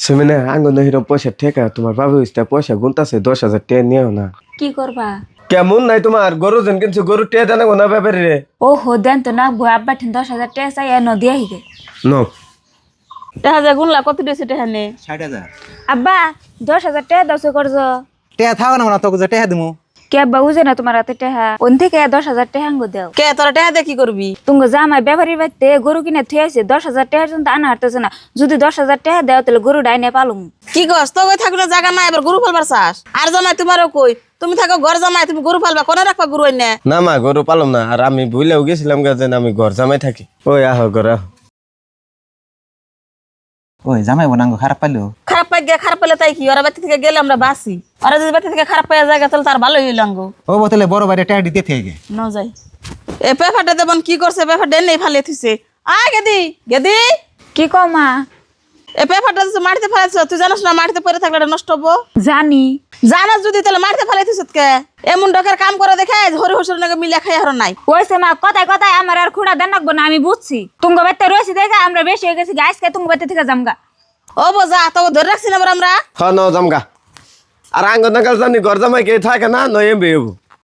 সুমিনা আঙ্গুন হিরম পয়সা ঠেকা তোমার বাবু ইস্তা পয়সা গুনতাছে 10,000 টাকা নিও না। কি করবা? কেমন নাই তোমার গরু জন কিন্তু গরু টেয়া দেন না ব্যাপারে রে। ও হো দেন তো না বই আব্বা ঠিন 10,000 টাকা চাই এ নদী আহিগে নো দেখা যায় গুনলা কত দিয়েছে টেহা নে 60,000 আব্বা 10,000 টাকা দাও করছ টেহা থাও না তোকে যে টেহা দিমু কে আব্বা বুঝে না তোমার হাতে টাকা কোন থেকে 10,000 টাকা আঙ্গো দাও কে তোরা টেহা দিয়ে কি করবি? তুঙ্গ জামাই ব্যাপারীর বাড়িতে গরু কিনে থুই আছে 10,000 টাকার জন্য আনা হারতেছে না যদি 10,000 টাকা দাও তাহলে গরু ডাইনে পালুম কি কস তো কই থাকলে জায়গা নাই এবার গরু পালবার চাস আর জামাই তোমারও কই তুমি থাকো ঘর জামাই তুমি গরু পালবা কোনে রাখবা গরু এনে না মা গরু পালম না আর আমি ভুলেও গেছিলাম গাছেন আমি ঘর জামাই থাকি। ওই আহ ঘর আহ। ওই জামাই বনাঙ্গ খারাপ পাইলো খারাপ পাই গিয়ে খারাপ পেলে তাই কি ওরা বাড়ি থেকে গেলে আমরা বাসি ওরা যদি বাড়ি থেকে খারাপ পাইয়া জায়গা তাহলে তার ভালো হইল আঙ্গ ও বোতলে বড় বাইরে টেহা দিতে থেকে ন যাই এ পেপারটা দেবন কি করছে পেপারটা নেই ফালিয়ে থুইছে আয় গেদি গেদি কি কও মা? এ পেপারটা মাটিতে ফেলাইছ তুই জানিস না মাটিতে পড়ে থাকলে এটা নষ্ট হবো জানি জানাস যদি তাহলে মাটিতে ফেলাই থুইছ কে এমন ডকের কাম করে দেখে হরি হসুর নাকি মিলে খাই আর নাই ওইসে মা কথায় কথায় আমার আর খুঁড়া দেন রাখবো না আমি বুঝছি তুঙ্গ বাড়িতে রয়েছি দেখে আমরা বেশি হয়ে গেছি আজকে তুঙ্গ বাড়িতে থেকে জামগা ও বোঝা তো ধরে রাখছি না আমরা হ ন জামগা আর আঙ্গুন নাগাল জানি ঘর জামাই কে থাকে না নয় এম বেবু